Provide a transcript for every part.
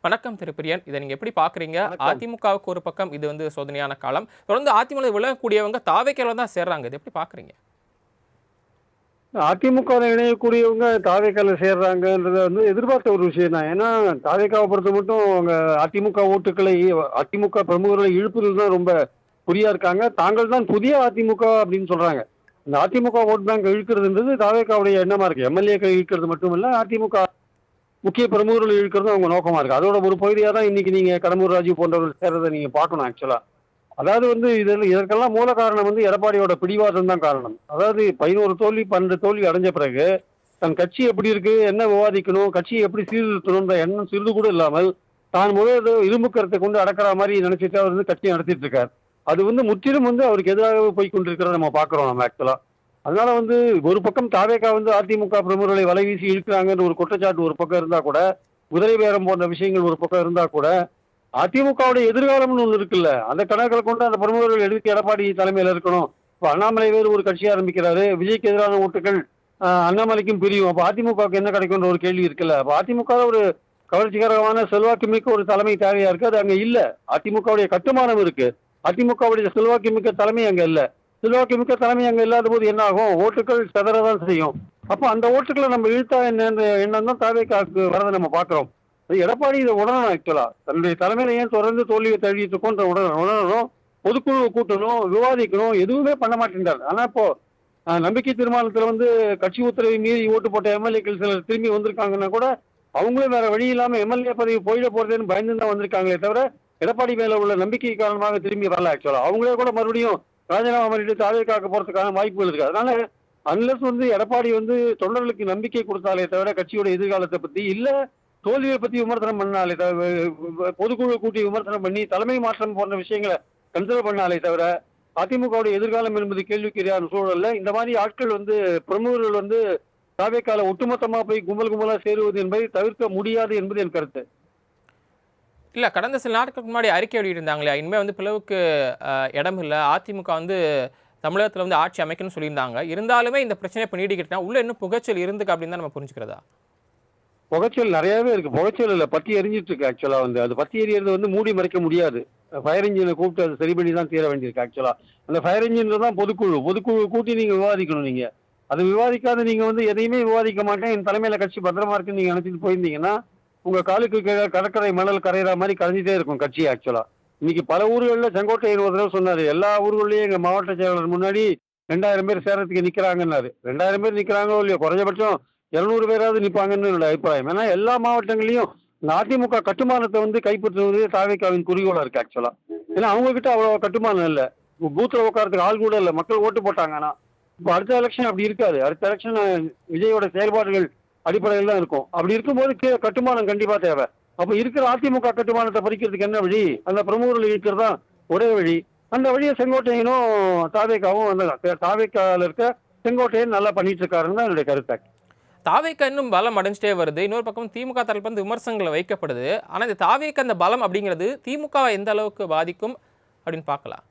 வணக்கம் திரு பிரியன். இதை நீங்க எப்படி பார்க்குறீங்க? வணக்கம். அதிமுகவுக்கு ஒரு பக்கம் இது சோதனையான காலம். தொடர்ந்து அதிமுக விலகக்கூடியவங்க தாவேக்கால தான் சேர்றாங்க. இதை எப்படி பார்க்குறீங்க? அதிமுகவில் இணையக்கூடியவங்க தாவேக்கால சேர்றாங்கன்றத எதிர்பார்த்த ஒரு விஷயம் தான். ஏன்னா தாவேக்காவை பொறுத்த மட்டும் அவங்க அதிமுக ஓட்டுக்களை அதிமுக பிரமுகர்களை இழுப்பதில் தான் ரொம்ப குறியா இருக்காங்க. தாங்கள் தான் புதிய அதிமுக அப்படின்னு சொல்றாங்க. இந்த அதிமுக ஓட் பேங்க் இழுக்கிறதுன்றது தாவேக்காவுடைய எண்ணமா இருக்கு. எம்எல்ஏக்கள் இழுக்கிறது மட்டுமல்ல, அதிமுக முக்கிய பிரமுகர்கள் இழுக்கிறது அவங்க நோக்கமா இருக்கு. அதோட ஒரு பகுதியா தான் இன்னைக்கு நீங்க கடம்பூர் ராஜு போன்றவர்கள் சேர்றதை நீங்க பார்க்கணும் ஆக்சுவலா. அதாவது இதற்கெல்லாம் மூல காரணம் எடப்பாடியோட பிடிவாதம் தான் காரணம். அதாவது 11 தோல்வி 12 தோல்வி அடைஞ்ச பிறகு தன் கட்சி எப்படி இருக்கு, என்ன விவாதிக்கணும், கட்சியை எப்படி சீர்திருத்தணும்ன்ற எண்ணம் சிறிது கூட இல்லாமல் தான் முதல் இரும்பு கருத்தை கொண்டு அடக்கிற மாதிரி நினைச்சிட்டு அவர் கட்சியை நடத்திட்டு இருக்கார். அது முற்றிலும் அவருக்கு எதிராகவே போய் கொண்டிருக்கிறத நம்ம பாக்குறோம் நம்ம ஆக்சுவலா. அதனால ஒரு பக்கம் தாவேகா அதிமுக பிரமுகர்களை வலைவீசி இழுக்கிறாங்கன்ற ஒரு குற்றச்சாட்டு ஒரு பக்கம் இருந்தா கூட, குதிரை பேரம் போன்ற விஷயங்கள் ஒரு பக்கம் இருந்தா கூட, அதிமுகவுடைய எதிர்காலம்னு ஒண்ணு இருக்குல்ல, அந்த கணக்கில் கொண்டு அந்த பிரமுகர்கள் எதுக்கு எடப்பாடி தலைமையில இருக்கணும்? இப்ப அண்ணாமலை வேறு ஒரு கட்சி ஆரம்பிக்கிறாரு, விஜய்க்கு எதிரான ஓட்டுகள் அண்ணாமலைக்கும் பிரியும். அப்ப அதிமுகவுக்கு என்ன கிடைக்கும்ன்ற ஒரு கேள்வி இருக்குல்ல. அப்ப அதிமுக ஒரு கவர்ச்சிகரமான செல்வாக்கு மிக்க ஒரு தலைமை தேவையா இருக்கு. அது அங்க இல்ல. அதிமுகவுடைய கட்டுமானம் இருக்கு. அதிமுகவுடைய செல்வாக்கு மிக்க தலைமை அங்க இல்ல. செல்வாக்கு மிக்க தலைமை அங்க இல்லாத போது என்ன ஆகும்? ஓட்டுகள் சிதறதான் செய்யும். அப்ப அந்த ஓட்டுகளை நம்ம இழுத்தா என்ன எண்ணம் தான் தாவேக்காவுக்கு வரதை நம்ம பாக்குறோம். எடப்பாடி இதை உணரணும் ஆக்சுவலா. தன்னுடைய தலைமையில ஏன் தொடர்ந்து தோல்வியை தழுவிட்டு இருக்கோன்ற உணரணும். பொதுக்குழு கூட்டணும், விவாதிக்கணும், எதுவுமே பண்ண மாட்டேங்கிறார். ஆனா இப்போ நம்பிக்கை தீர்மானத்துல கட்சி உத்தரவை மீறி ஓட்டு போட்ட எம்எல்ஏக்கள் சிலர் திரும்பி வந்திருக்காங்கன்னா கூட அவங்களும் வேற வழி இல்லாம எம்எல்ஏ பதவி போயிட போறதுன்னு பயந்து தான் வந்திருக்காங்களே தவிர எடப்பாடி மேல உள்ள நம்பிக்கை காரணமாக திரும்பி வரல ஆக்சுவலா. அவங்களே கூட மறுபடியும் ராஜினாமா பண்ணிட்டு தாவேக்காக்க போறதுக்கான வாய்ப்புகள் இருக்கு. அதனால அன்லஸ் எடப்பாடி தொண்டர்களுக்கு நம்பிக்கை கொடுத்தாலே தவிர கட்சியோட எதிர்காலத்தை பத்தி இல்ல தோல்வியை பத்தி விமர்சனம் பண்ணாலே பொதுக்குழு கூட்டி விமர்சனம் பண்ணி தலைமை மாற்றம் போன்ற விஷயங்களை கன்சிடர் பண்ணாலே தவிர அதிமுகவுடைய எதிர்காலம் என்பது கேள்விக்குறியான சூழல்ல இந்த மாதிரி ஆட்கள் பிரமுகர்கள் தாவேக்கால ஒட்டுமொத்தமா போய் கும்பல் கும்பலா சேருவது என்பதை தவிர்க்க முடியாது என்பது என் கருத்து. இல்ல, கடந்த சில நாட்களுக்கு முன்னாடி அறிக்கை வெளியிட்டிருந்தாங்களே, இனிமே பிளவுக்கு இடம் இல்ல. அதிமுக தமிழகத்துல ஆட்சி அமைக்கணும்னு சொல்லியிருந்தாங்க. இருந்தாலுமே இந்த பிரச்சனை இப்ப நீடிக்கிட்டா உள்ள இன்னும் புகைச்சல் இருந்துக்கு அப்படின்னு தான் நம்ம புரிஞ்சுக்கிறதா? புகைச்சல் நிறையவே இருக்கு. புகைச்சல் இல்ல, பத்தி எரிஞ்சிட்டு இருக்கு ஆக்சுவலா. அது பத்தி எரியறது மூடி மறைக்க முடியாது. ஃபயர் இன்ஜினை கூப்பிட்டு அது சரி பண்ணி தான் தீர வேண்டியிருக்கு ஆக்சுவலா. அந்த ஃபயர் இன்ஜின்ல தான் பொதுக்குழு கூட்டி நீங்க விவாதிக்கணும். நீங்க அது விவாதிக்காத நீங்க எதையுமே விவாதிக்க மாட்டேன், என் தலைமையில கட்சி பத்திரமா இருக்குன்னு நீங்க நினைச்சிட்டு போயிருந்தீங்கன்னா உங்க காலுக்கு கீழே கடற்கரை மணல் கரையிற மாதிரி கரைஞ்சிட்டே இருக்கும் கட்சி ஆக்சுவலா. இன்னைக்கு பல ஊர்களில் செங்கோட்டையன் ஒரு தடவை சொன்னாரு, எல்லா ஊர்களையும் எங்க மாவட்ட செயலாளர் முன்னாடி 2000 பேர் சேரத்துக்கு நிக்கிறாங்கன்னாரு. 2000 பேர் நிக்கிறாங்களோ இல்லையோ, குறைஞ்சபட்சம் 200 பேராவது நிப்பாங்கன்னு என்னோட அபிப்பிராயம். ஏன்னா எல்லா மாவட்டங்களையும் இந்த அதிமுக கட்டுமானத்தை கைப்பற்றுவது தாவேக்காவின் குறிக்கோளா இருக்கு ஆக்சுவலா. ஏன்னா அவங்க கிட்ட அவ்வளவு கட்டுமானம் இல்ல, பூத்துல உட்காரத்துக்கு ஆள் கூட இல்ல, மக்கள் ஓட்டு போட்டாங்க. ஆனா இப்போ அடுத்த எலெக்ஷன் அப்படி இருக்காது. அடுத்த எலெக்ஷன் விஜயோட செயல்பாடுகள் அடிப்படையில் தான் இருக்கும். அப்படி இருக்கும்போது கட்டுமானம் கண்டிப்பா தேவை. அப்ப இருக்கிற அதிமுக கட்டுமானத்தை பறிக்கிறதுக்கு என்ன வழி? அந்த பிரமுகர்கள் இருக்கிறதா ஒரே வழி. அந்த வழியை செங்கோட்டையனும் தாவேக்காவும் தாவேக்கால இருக்க செங்கோட்டையன் நல்லா பண்ணிட்டு இருக்காருன்னு தான் என்னுடைய கருத்து. தாவேக்கா இன்னும் பலம் அடைஞ்சிட்டே வருது. இன்னொரு பக்கம் திமுக தரப்பு விமர்சனங்கள் வைக்கப்படுது. ஆனா இந்த தாவேக்கா அந்த பலம் அப்படிங்கிறது திமுகவை எந்த அளவுக்கு பாதிக்கும் அப்படின்னு பார்க்கலாம்?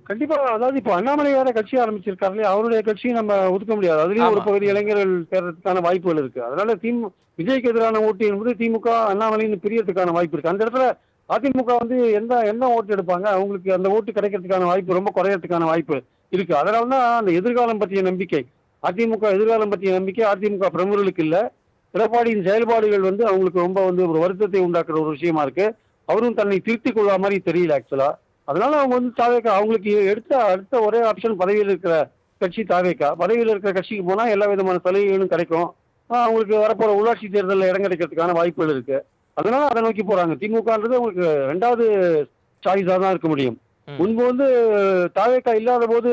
கண்டிப்பா. அதாவது இப்போ அண்ணாமலை வேற கட்சி ஆரம்பிச்சிருக்காரு, அவருடைய கட்சியை நம்ம ஒதுக்க முடியாது. அதுலயும் ஒரு பகுதி இளைஞர்கள் சேர்றதுக்கான வாய்ப்புகள் இருக்கு. அதனால விஜய்க்கு எதிரான ஓட்டு என்பது திமுக அண்ணாமலைன்னு பிரியறதுக்கான வாய்ப்பு இருக்கு. அந்த இடத்துல அதிமுக என்ன ஓட்டு எடுப்பாங்க, அவங்களுக்கு அந்த ஓட்டு கிடைக்கிறதுக்கான வாய்ப்பு ரொம்ப குறையறதுக்கான வாய்ப்பு இருக்கு. அதனாலதான் அந்த எதிர்காலம் பற்றிய நம்பிக்கை, அதிமுக எதிர்காலம் பற்றிய நம்பிக்கை அதிமுக பிரமுகர்களுக்கு இல்ல. எடப்பாடியின் செயல்பாடுகள் அவங்களுக்கு ரொம்ப ஒரு வருத்தத்தை உண்டாக்குற ஒரு விஷயமா இருக்கு. அவரும் தன்னை திருத்திக் கொள்ள மாதிரி தெரியல ஆக்சுவலா. அதனால அவங்க தாவேக்கா அவங்களுக்கு அடுத்த ஒரே ஆப்ஷன் பதவியில் இருக்கிற கட்சி தாவேக்கா. பதவியில் இருக்கிற கட்சிக்கு போனா எல்லா விதமான சலுகைகளும் கிடைக்கும். அவங்களுக்கு வரப்போற உள்ளாட்சி தேர்தலில் இடம் கிடைக்கிறதுக்கான வாய்ப்புகள் இருக்கு. அதனால அதை நோக்கி போறாங்க. திமுகன்றது அவங்களுக்கு 2வது சாய்ஸா தான் இருக்க முடியும். முன்பு தாவேக்கா இல்லாத போது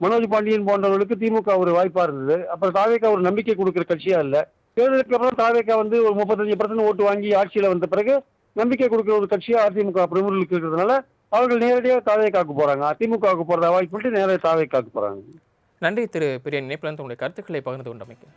மனோஜ் பாண்டியன் போன்றவர்களுக்கு திமுக ஒரு வாய்ப்பா இருந்தது. அப்புறம் தாவேக்கா ஒரு நம்பிக்கை கொடுக்கிற கட்சியா இல்ல. தேர்தலுக்கு அப்புறம் தாவேக்கா ஒரு 35% ஓட்டு வாங்கி ஆட்சியில வந்த பிறகு நம்பிக்கை கொடுக்கிற ஒரு கட்சியா அதிமுக பிரமுகர்களுக்கு இருக்கிறதுனால அவர்கள் நேரடியாக தாவேக்காக்கு போறாங்க. அதிமுகவுக்கு போறதா வாய்ப்பு நேரடியாக தாவேக்காக்கு போறாங்க. நன்றி திரு பிரியன். இணைப்பில் உங்களுடைய கருத்துக்களை பகிர்ந்து கொண்டமைக்கு.